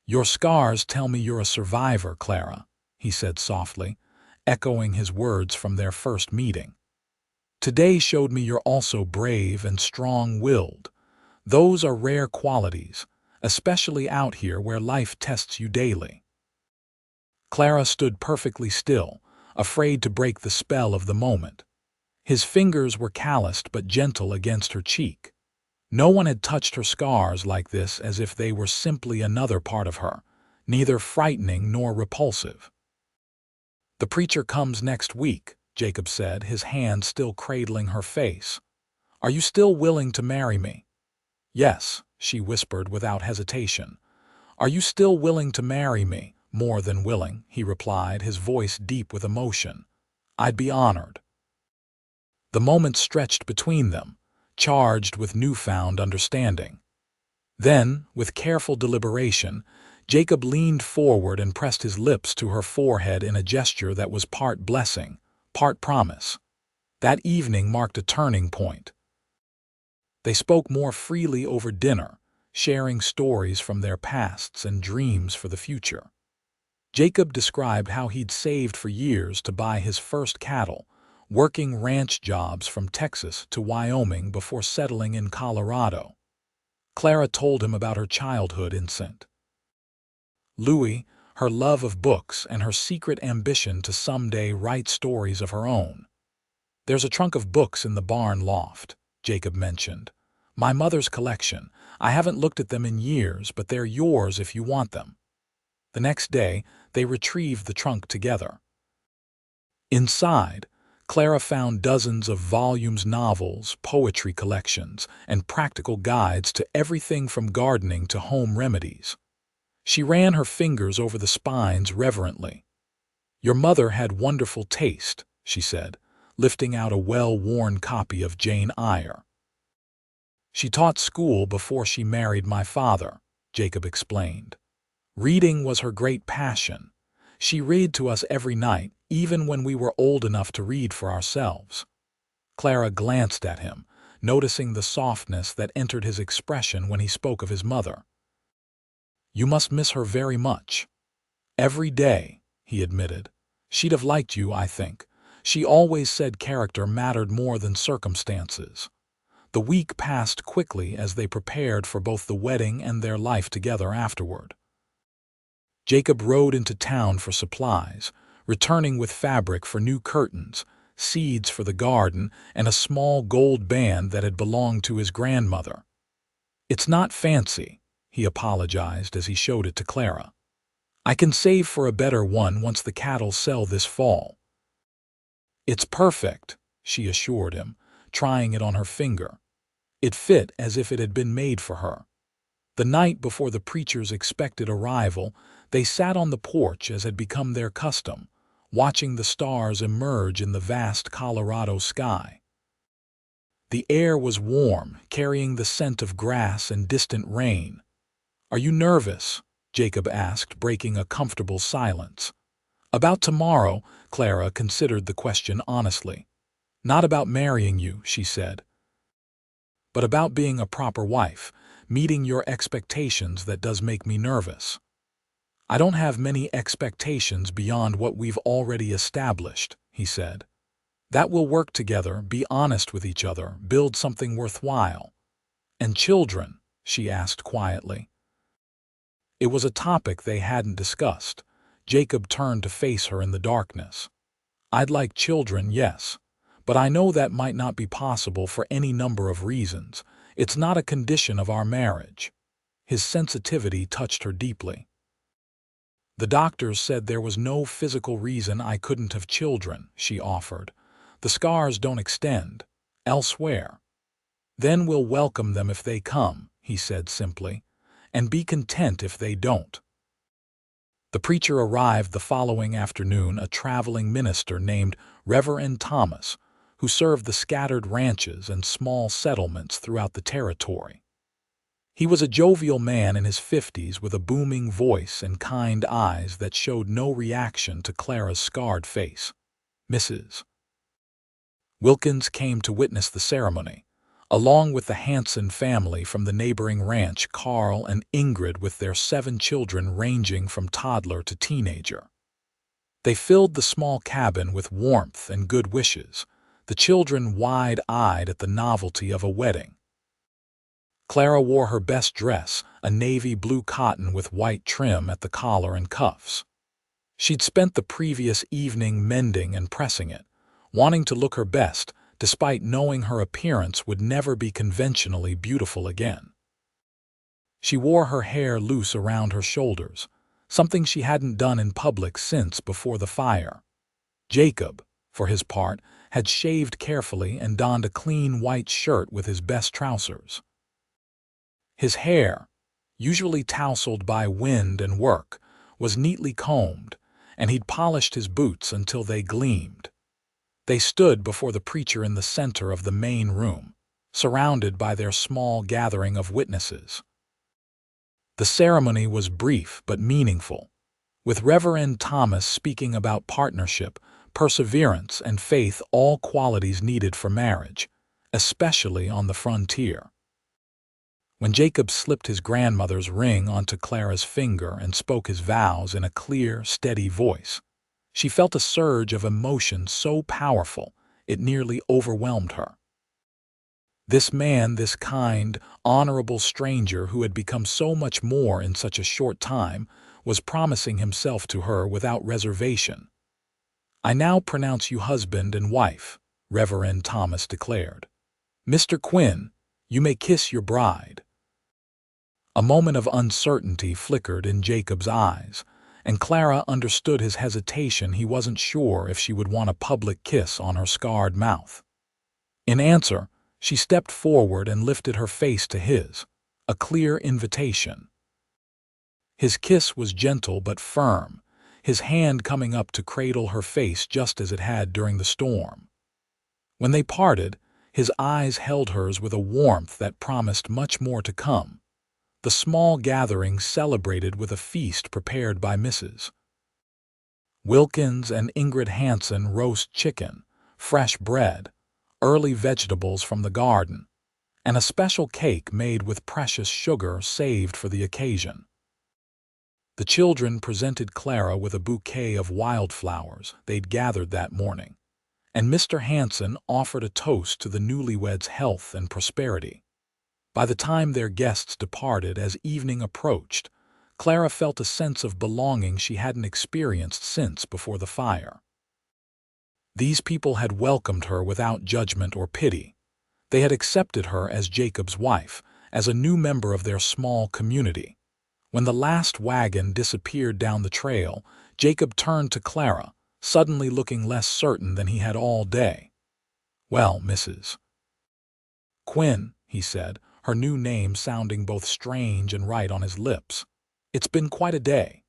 "Your scars tell me you're a survivor, Clara," he said softly, echoing his words from their first meeting. "Today showed me you're also brave and strong-willed. Those are rare qualities, especially out here where life tests you daily." Clara stood perfectly still, afraid to break the spell of the moment. His fingers were calloused but gentle against her cheek. No one had touched her scars like this, as if they were simply another part of her, neither frightening nor repulsive. "The preacher comes next week," Jacob said, his hand still cradling her face. "Are you still willing to marry me?" "Yes," she whispered without hesitation. "Are you still willing to marry me?" "More than willing," he replied, his voice deep with emotion. "I'd be honored." The moment stretched between them, charged with newfound understanding. Then, with careful deliberation, Jacob leaned forward and pressed his lips to her forehead in a gesture that was part blessing, part promise. That evening marked a turning point. They spoke more freely over dinner, sharing stories from their pasts and dreams for the future. Jacob described how he'd saved for years to buy his first cattle, working ranch jobs from Texas to Wyoming before settling in Colorado. Clara told him about her childhood in St. Louis, her love of books, and her secret ambition to someday write stories of her own. "There's a trunk of books in the barn loft," Jacob mentioned. "My mother's collection. I haven't looked at them in years, but they're yours if you want them." The next day, they retrieved the trunk together. Inside, Clara found dozens of volumes, novels, poetry collections, and practical guides to everything from gardening to home remedies. She ran her fingers over the spines reverently. "Your mother had wonderful taste," she said, lifting out a well-worn copy of Jane Eyre. "She taught school before she married my father," Jacob explained. "Reading was her great passion. She read to us every night, even when we were old enough to read for ourselves." Clara glanced at him, noticing the softness that entered his expression when he spoke of his mother. "You must miss her very much." "Every day," he admitted. "She'd have liked you, I think. She always said character mattered more than circumstances." The week passed quickly as they prepared for both the wedding and their life together afterward. Jacob rode into town for supplies, returning with fabric for new curtains, seeds for the garden, and a small gold band that had belonged to his grandmother. "It's not fancy," he apologized as he showed it to Clara. "I can save for a better one once the cattle sell this fall." "It's perfect," she assured him, trying it on her finger. It fit as if it had been made for her. The night before the preacher's expected arrival, they sat on the porch as had become their custom, watching the stars emerge in the vast Colorado sky. The air was warm, carrying the scent of grass and distant rain. "Are you nervous?" Jacob asked, breaking a comfortable silence. "About tomorrow," Clara considered the question honestly. "Not about marrying you," she said, "but about being a proper wife, meeting your expectations. That does make me nervous." "I don't have many expectations beyond what we've already established," he said. "That we'll work together, be honest with each other, build something worthwhile." "And children?" she asked quietly. It was a topic they hadn't discussed. Jacob turned to face her in the darkness. "I'd like children, yes. But I know that might not be possible for any number of reasons. It's not a condition of our marriage." His sensitivity touched her deeply. "The doctors said there was no physical reason I couldn't have children," she offered. "The scars don't extend elsewhere." "Then we'll welcome them if they come," he said simply, "and be content if they don't." The preacher arrived the following afternoon, a traveling minister named Reverend Thomas, who served the scattered ranches and small settlements throughout the territory. He was a jovial man in his 50s with a booming voice and kind eyes that showed no reaction to Clara's scarred face. Mrs. Wilkins came to witness the ceremony, along with the Hanson family from the neighboring ranch, Carl and Ingrid with their 7 children ranging from toddler to teenager. They filled the small cabin with warmth and good wishes, the children wide-eyed at the novelty of a wedding. Clara wore her best dress, a navy blue cotton with white trim at the collar and cuffs. She'd spent the previous evening mending and pressing it, wanting to look her best, despite knowing her appearance would never be conventionally beautiful again. She wore her hair loose around her shoulders, something she hadn't done in public since before the fire. Jacob, for his part, had shaved carefully and donned a clean white shirt with his best trousers. His hair, usually tousled by wind and work, was neatly combed, and he'd polished his boots until they gleamed. They stood before the preacher in the center of the main room, surrounded by their small gathering of witnesses. The ceremony was brief but meaningful, with Reverend Thomas speaking about partnership, perseverance, and faith, all qualities needed for marriage, especially on the frontier. When Jacob slipped his grandmother's ring onto Clara's finger and spoke his vows in a clear, steady voice, she felt a surge of emotion so powerful it nearly overwhelmed her. This man, this kind, honorable stranger who had become so much more in such a short time, was promising himself to her without reservation. "I now pronounce you husband and wife," Reverend Thomas declared. "Mr. Quinn, you may kiss your bride." A moment of uncertainty flickered in Jacob's eyes, and Clara understood his hesitation. He wasn't sure if she would want a public kiss on her scarred mouth. In answer, she stepped forward and lifted her face to his, a clear invitation. His kiss was gentle but firm, his hand coming up to cradle her face just as it had during the storm. When they parted, his eyes held hers with a warmth that promised much more to come. The small gathering celebrated with a feast prepared by Mrs. Wilkins and Ingrid Hansen, roast chicken, fresh bread, early vegetables from the garden, and a special cake made with precious sugar saved for the occasion. The children presented Clara with a bouquet of wildflowers they'd gathered that morning, and Mr. Hansen offered a toast to the newlyweds' health and prosperity. By the time their guests departed as evening approached, Clara felt a sense of belonging she hadn't experienced since before the fire. These people had welcomed her without judgment or pity. They had accepted her as Jacob's wife, as a new member of their small community. When the last wagon disappeared down the trail, Jacob turned to Clara, suddenly looking less certain than he had all day. "Well, Mrs. Quinn," he said, her new name sounding both strange and right on his lips. "It's been quite a day."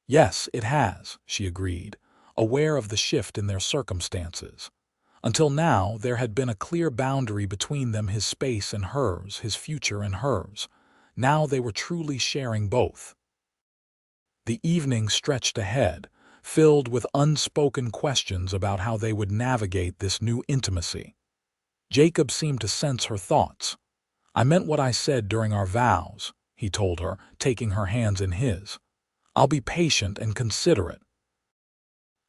"Yes, it has," she agreed, aware of the shift in their circumstances. Until now, there had been a clear boundary between them, his space and hers, his future and hers. Now they were truly sharing both. The evening stretched ahead, filled with unspoken questions about how they would navigate this new intimacy. Jacob seemed to sense her thoughts. "I meant what I said during our vows," he told her, taking her hands in his. "I'll be patient and considerate."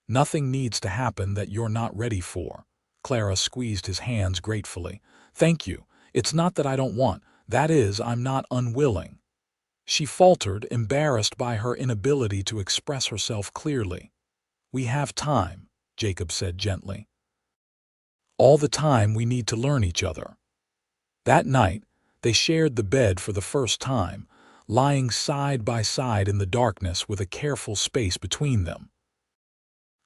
"Nothing needs to happen that you're not ready for." Clara squeezed his hands gratefully. "Thank you. It's not that I don't want. That is, I'm not unwilling." She faltered, embarrassed by her inability to express herself clearly. "We have time," Jacob said gently. "All the time we need to learn each other." That night, they shared the bed for the first time, lying side by side in the darkness with a careful space between them.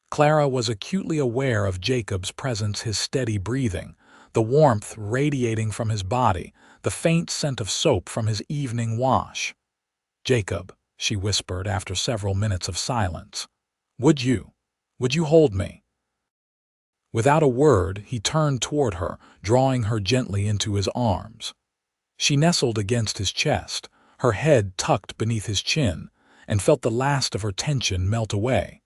Clara was acutely aware of Jacob's presence, his steady breathing, the warmth radiating from his body, the faint scent of soap from his evening wash. "Jacob," she whispered after several minutes of silence, Would you hold me?" Without a word, he turned toward her, drawing her gently into his arms. She nestled against his chest, her head tucked beneath his chin, and felt the last of her tension melt away.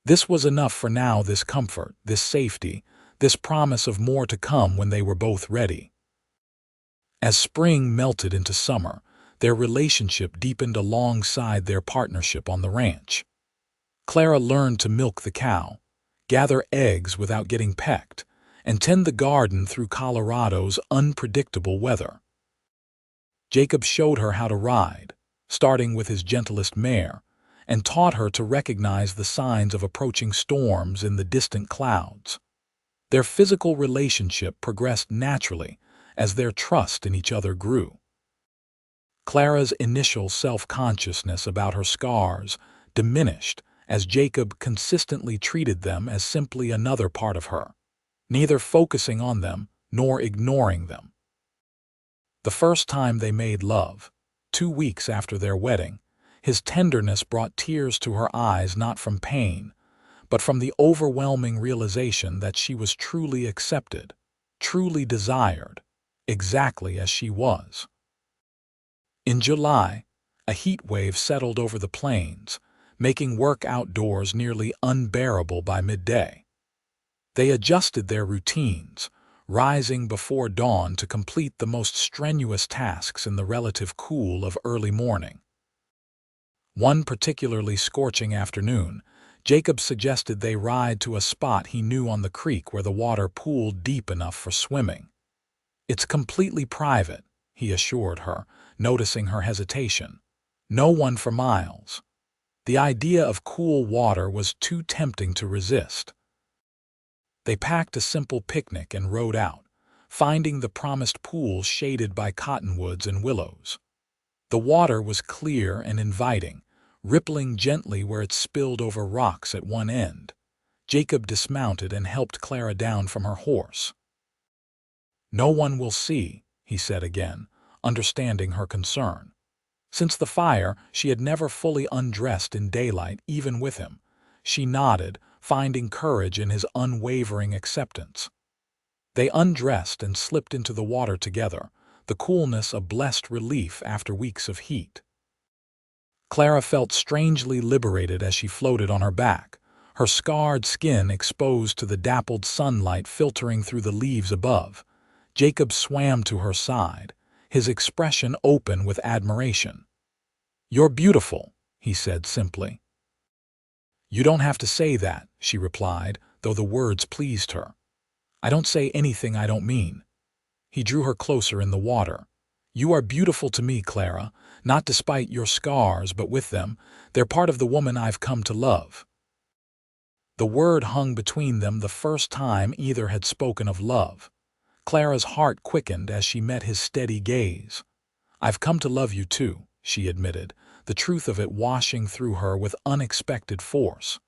This was enough for now, this comfort, this safety, this promise of more to come when they were both ready. As spring melted into summer, their relationship deepened alongside their partnership on the ranch. Clara learned to milk the cow, gather eggs without getting pecked, and tend the garden through Colorado's unpredictable weather. Jacob showed her how to ride, starting with his gentlest mare, and taught her to recognize the signs of approaching storms in the distant clouds. Their physical relationship progressed naturally as their trust in each other grew. Clara's initial self-consciousness about her scars diminished as Jacob consistently treated them as simply another part of her, neither focusing on them nor ignoring them. The first time they made love, 2 weeks after their wedding, his tenderness brought tears to her eyes not from pain, but from the overwhelming realization that she was truly accepted, truly desired, exactly as she was. In July, a heat wave settled over the plains, making work outdoors nearly unbearable by midday. They adjusted their routines, rising before dawn to complete the most strenuous tasks in the relative cool of early morning. One particularly scorching afternoon, Jacob suggested they ride to a spot he knew on the creek where the water pooled deep enough for swimming. "It's completely private," he assured her, noticing her hesitation. "No one for miles." The idea of cool water was too tempting to resist. They packed a simple picnic and rode out, finding the promised pool shaded by cottonwoods and willows. The water was clear and inviting, rippling gently where it spilled over rocks at one end. Jacob dismounted and helped Clara down from her horse. "No one will see," he said again, understanding her concern. Since the fire, she had never fully undressed in daylight, even with him. She nodded, finding courage in his unwavering acceptance. They undressed and slipped into the water together, the coolness a blessed relief after weeks of heat. Clara felt strangely liberated as she floated on her back, her scarred skin exposed to the dappled sunlight filtering through the leaves above. Jacob swam to her side, his expression open with admiration. "You're beautiful," he said simply. "You don't have to say that," she replied, though the words pleased her. "I don't say anything I don't mean." He drew her closer in the water. "You are beautiful to me, Clara, not despite your scars, but with them. They're part of the woman I've come to love." The word hung between them the first time either had spoken of love. Clara's heart quickened as she met his steady gaze. "I've come to love you too," she admitted, the truth of it washing through her with unexpected force.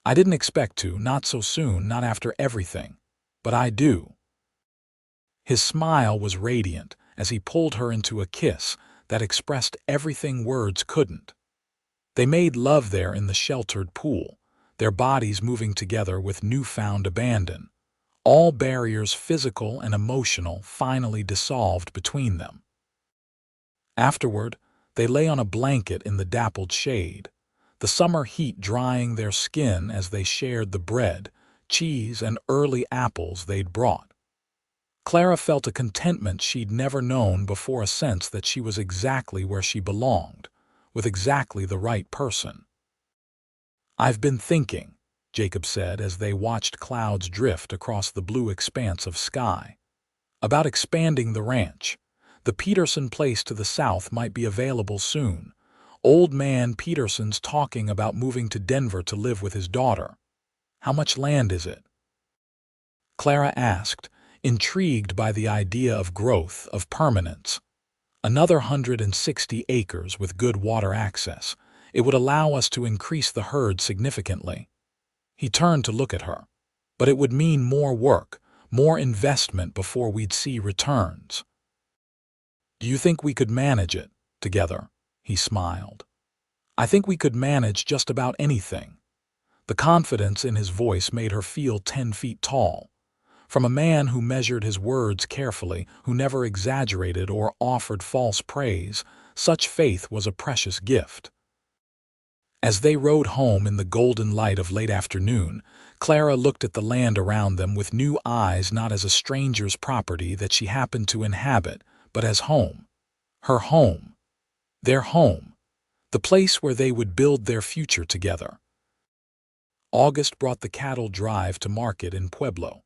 "I didn't expect to, not so soon, not after everything. But I do." His smile was radiant as he pulled her into a kiss that expressed everything words couldn't. They made love there in the sheltered pool, their bodies moving together with newfound abandon. All barriers, physical and emotional, finally dissolved between them. Afterward, they lay on a blanket in the dappled shade, the summer heat drying their skin as they shared the bread, cheese, and early apples they'd brought. Clara felt a contentment she'd never known before, a sense that she was exactly where she belonged, with exactly the right person. "I've been thinking," Jacob said as they watched clouds drift across the blue expanse of sky, "about expanding the ranch. The Peterson place to the south might be available soon. Old man Peterson's talking about moving to Denver to live with his daughter. How much land is it?" Clara asked, intrigued by the idea of growth, of permanence. "Another 160 acres with good water access. It would allow us to increase the herd significantly." He turned to look at her. "But it would mean more work, more investment before we'd see returns." "Do you think we could manage it together?" he smiled. "I think we could manage just about anything." The confidence in his voice made her feel 10 feet tall. From a man who measured his words carefully, who never exaggerated or offered false praise, such faith was a precious gift. As they rode home in the golden light of late afternoon, Clara looked at the land around them with new eyes, not as a stranger's property that she happened to inhabit, but as home. Her home. Their home. The place where they would build their future together. August brought the cattle drive to market in Pueblo,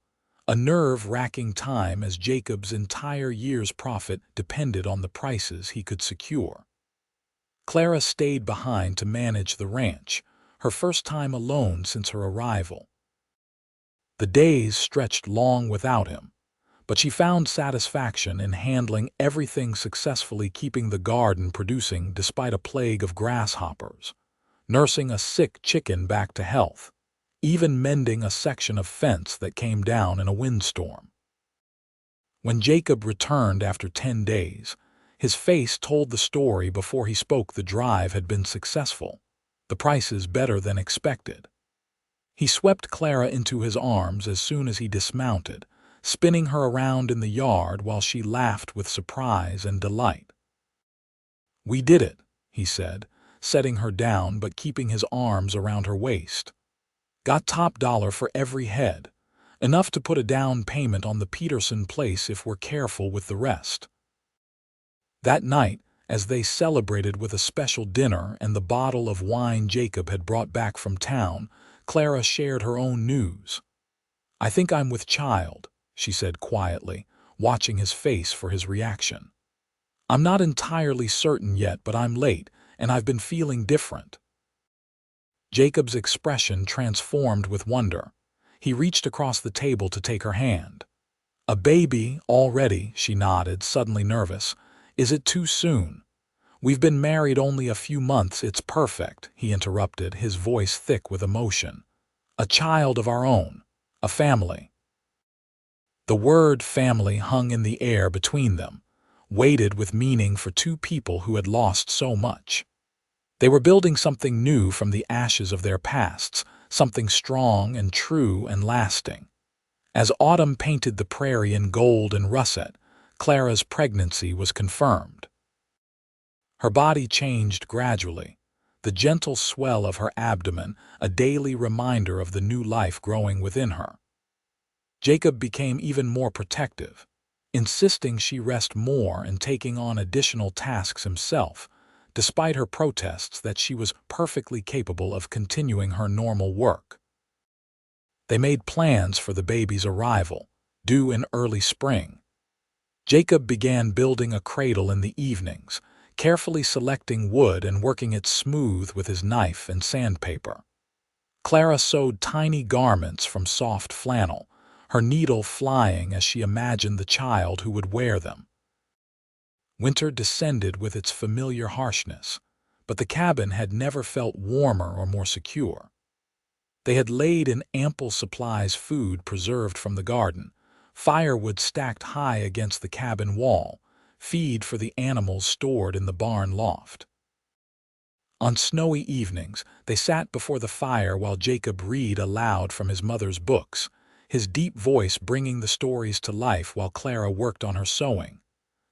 a nerve-wracking time as Jacob's entire year's profit depended on the prices he could secure. Clara stayed behind to manage the ranch, her first time alone since her arrival. The days stretched long without him, but she found satisfaction in handling everything successfully, keeping the garden producing despite a plague of grasshoppers, nursing a sick chicken back to health, even mending a section of fence that came down in a windstorm. When Jacob returned after 10 days, his face told the story before he spoke. The drive had been successful, the prices better than expected. He swept Clara into his arms as soon as he dismounted, spinning her around in the yard while she laughed with surprise and delight. "We did it," he said, setting her down but keeping his arms around her waist. "Got top dollar for every head, enough to put a down payment on the Peterson place if we're careful with the rest." That night, as they celebrated with a special dinner and the bottle of wine Jacob had brought back from town, Clara shared her own news. "I think I'm with child," she said quietly, watching his face for his reaction. "I'm not entirely certain yet, but I'm late, and I've been feeling different." Jacob's expression transformed with wonder. He reached across the table to take her hand. "A baby already?" she nodded, suddenly nervous. "Is it too soon?" "We've been married only a few months." "It's perfect," he interrupted, his voice thick with emotion. "A child of our own, a family." The word family hung in the air between them, weighted with meaning for two people who had lost so much. They were building something new from the ashes of their pasts, something strong and true and lasting. As autumn painted the prairie in gold and russet, Clara's pregnancy was confirmed. Her body changed gradually, the gentle swell of her abdomen a daily reminder of the new life growing within her. Jacob became even more protective, insisting she rest more and taking on additional tasks himself, despite her protests that she was perfectly capable of continuing her normal work. They made plans for the baby's arrival, due in early spring. Jacob began building a cradle in the evenings, carefully selecting wood and working it smooth with his knife and sandpaper. Clara sewed tiny garments from soft flannel, her needle flying as she imagined the child who would wear them. Winter descended with its familiar harshness, but the cabin had never felt warmer or more secure. They had laid in ample supplies, food preserved from the garden, firewood stacked high against the cabin wall, feed for the animals stored in the barn loft. On snowy evenings, they sat before the fire while Jacob read aloud from his mother's books, his deep voice bringing the stories to life while Clara worked on her sewing.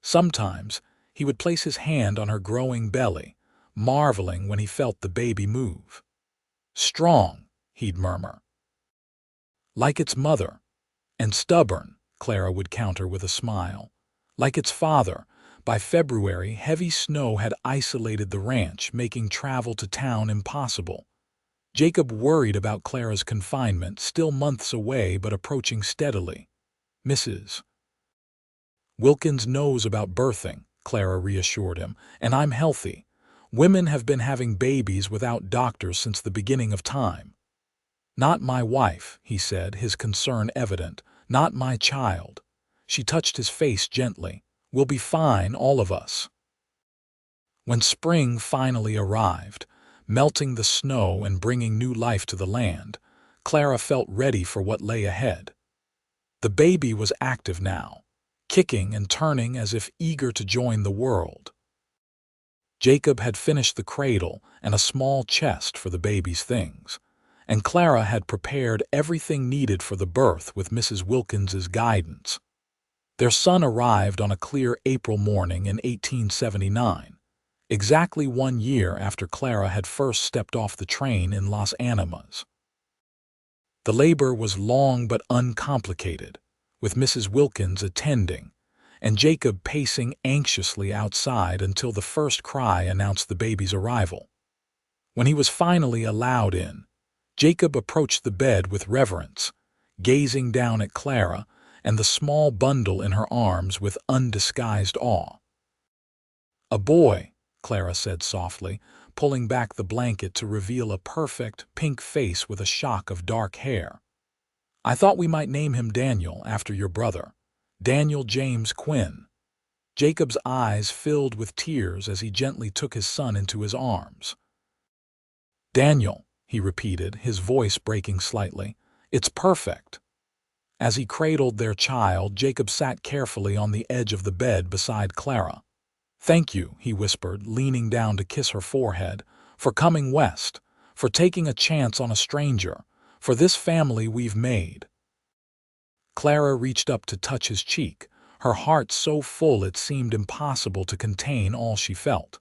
Sometimes, he would place his hand on her growing belly, marveling when he felt the baby move. "Strong," he'd murmur. "Like its mother." "And stubborn," Clara would counter with a smile. "Like its father." By February, heavy snow had isolated the ranch, making travel to town impossible. Jacob worried about Clara's confinement, still months away but approaching steadily. "Mrs. Wilkins knows about birthing," Clara reassured him, "and I'm healthy. Women have been having babies without doctors since the beginning of time." "Not my wife," he said, his concern evident. "Not my child." She touched his face gently. "We'll be fine, all of us." When spring finally arrived, melting the snow and bringing new life to the land, Clara felt ready for what lay ahead. The baby was active now, kicking and turning as if eager to join the world. Jacob had finished the cradle and a small chest for the baby's things, and Clara had prepared everything needed for the birth with Mrs. Wilkins's guidance. Their son arrived on a clear April morning in 1879, exactly 1 year after Clara had first stepped off the train in Las Animas. The labor was long but uncomplicated, with Mrs. Wilkins attending, and Jacob pacing anxiously outside until the first cry announced the baby's arrival. When he was finally allowed in, Jacob approached the bed with reverence, gazing down at Clara and the small bundle in her arms with undisguised awe. "A boy," Clara said softly, pulling back the blanket to reveal a perfect, pink face with a shock of dark hair. "I thought we might name him Daniel after your brother. Daniel James Quinn." Jacob's eyes filled with tears as he gently took his son into his arms. "Daniel," he repeated, his voice breaking slightly. "It's perfect." As he cradled their child, Jacob sat carefully on the edge of the bed beside Clara. "Thank you," he whispered, leaning down to kiss her forehead, "for coming west, for taking a chance on a stranger, for this family we've made." Clara reached up to touch his cheek, her heart so full it seemed impossible to contain all she felt.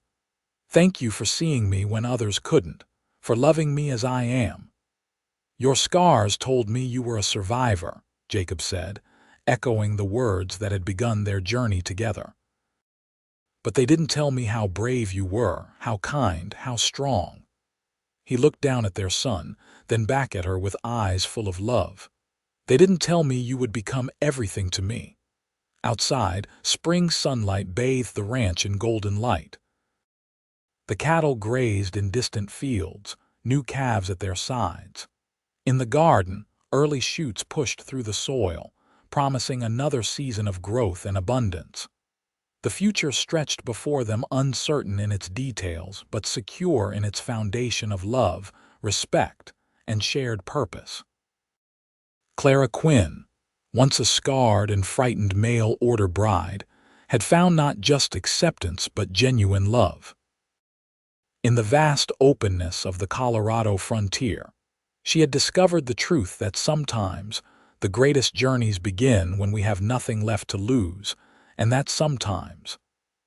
"Thank you for seeing me when others couldn't, for loving me as I am." "Your scars told me you were a survivor," Jacob said, echoing the words that had begun their journey together. "But they didn't tell me how brave you were, how kind, how strong." He looked down at their son, then back at her with eyes full of love. "They didn't tell me you would become everything to me." Outside, spring sunlight bathed the ranch in golden light. The cattle grazed in distant fields, new calves at their sides. In the garden, early shoots pushed through the soil, promising another season of growth and abundance. The future stretched before them, uncertain in its details, but secure in its foundation of love, respect, and shared purpose. Clara Quinn, once a scarred and frightened mail-order bride, had found not just acceptance but genuine love. In the vast openness of the Colorado frontier, she had discovered the truth that sometimes the greatest journeys begin when we have nothing left to lose, and that sometimes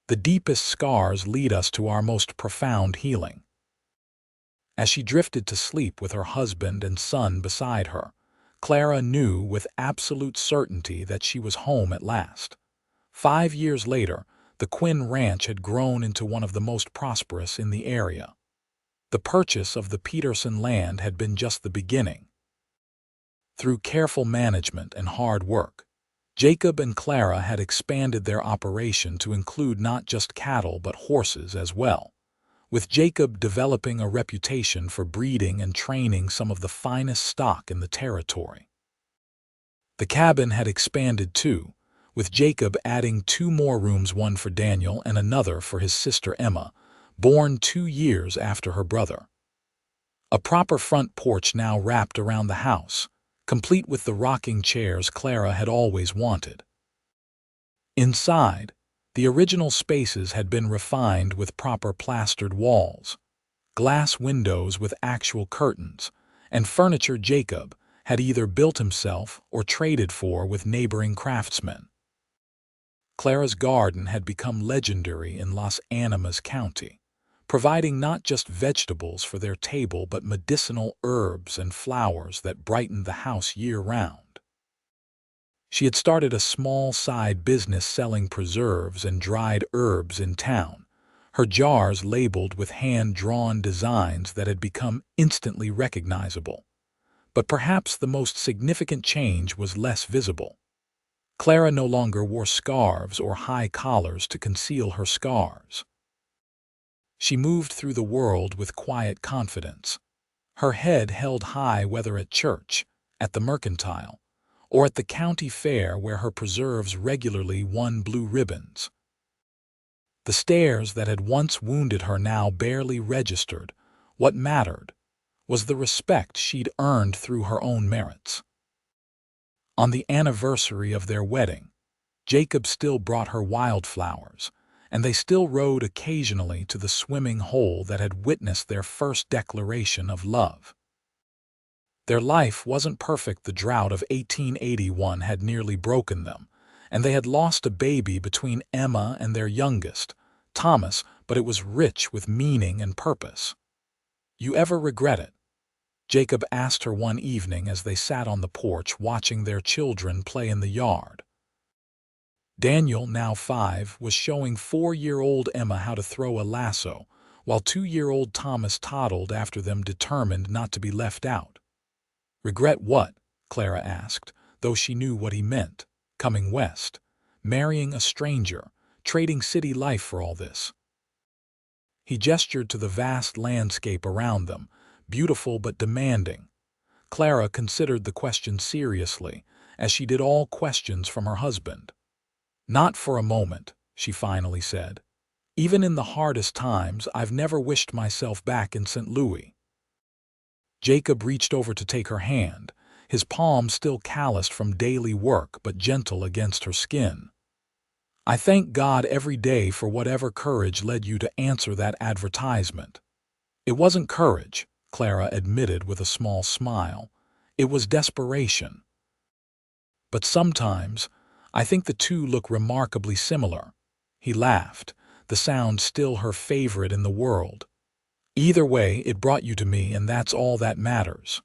the deepest scars lead us to our most profound healing. As she drifted to sleep with her husband and son beside her, Clara knew with absolute certainty that she was home at last. 5 years later, the Quinn Ranch had grown into one of the most prosperous in the area. The purchase of the Peterson land had been just the beginning. Through careful management and hard work, Jacob and Clara had expanded their operation to include not just cattle but horses as well, with Jacob developing a reputation for breeding and training some of the finest stock in the territory. The cabin had expanded too, with Jacob adding 2 more rooms, one for Daniel and another for his sister Emma, born 2 years after her brother. A proper front porch now wrapped around the house, complete with the rocking chairs Clara had always wanted. Inside, the original spaces had been refined with proper plastered walls, glass windows with actual curtains, and furniture Jacob had either built himself or traded for with neighboring craftsmen. Clara's garden had become legendary in Las Animas County, providing not just vegetables for their table but medicinal herbs and flowers that brightened the house year-round. She had started a small side business selling preserves and dried herbs in town, her jars labeled with hand-drawn designs that had become instantly recognizable. But perhaps the most significant change was less visible. Clara no longer wore scarves or high collars to conceal her scars. She moved through the world with quiet confidence, her head held high whether at church, at the mercantile, or at the county fair where her preserves regularly won blue ribbons. The stares that had once wounded her now barely registered. What mattered was the respect she'd earned through her own merits. On the anniversary of their wedding, Jacob still brought her wildflowers, and they still rode occasionally to the swimming hole that had witnessed their first declaration of love. Their life wasn't perfect. The drought of 1881 had nearly broken them, and they had lost a baby between Emma and their youngest, Thomas, but it was rich with meaning and purpose. "You ever regret it?" Jacob asked her one evening as they sat on the porch watching their children play in the yard. Daniel, now 5, was showing 4-year-old Emma how to throw a lasso, while 2-year-old Thomas toddled after them, determined not to be left out. "Regret what?" Clara asked, though she knew what he meant. "Coming west, marrying a stranger, trading city life for all this." He gestured to the vast landscape around them, beautiful but demanding. Clara considered the question seriously, as she did all questions from her husband. "Not for a moment," she finally said. "Even in the hardest times, I've never wished myself back in St. Louis." Jacob reached over to take her hand, his palm still calloused from daily work but gentle against her skin. "I thank God every day for whatever courage led you to answer that advertisement." "It wasn't courage," Clara admitted with a small smile. "It was desperation. But sometimes, I think the two look remarkably similar." He laughed, the sound still her favorite in the world. "Either way, it brought you to me, and that's all that matters."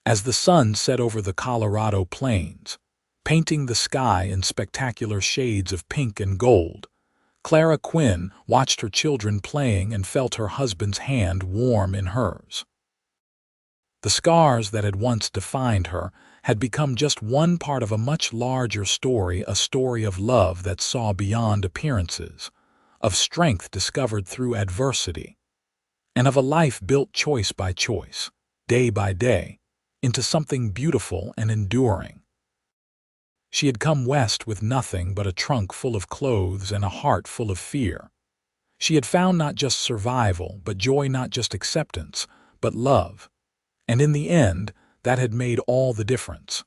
As the sun set over the Colorado plains, painting the sky in spectacular shades of pink and gold, Clara Quinn watched her children playing and felt her husband's hand warm in hers. The scars that had once defined her had become just one part of a much larger story, a story of love that saw beyond appearances, of strength discovered through adversity, and of a life built choice by choice, day by day, into something beautiful and enduring. She had come west with nothing but a trunk full of clothes and a heart full of fear. She had found not just survival, but joy, not just acceptance, but love. And in the end, that had made all the difference.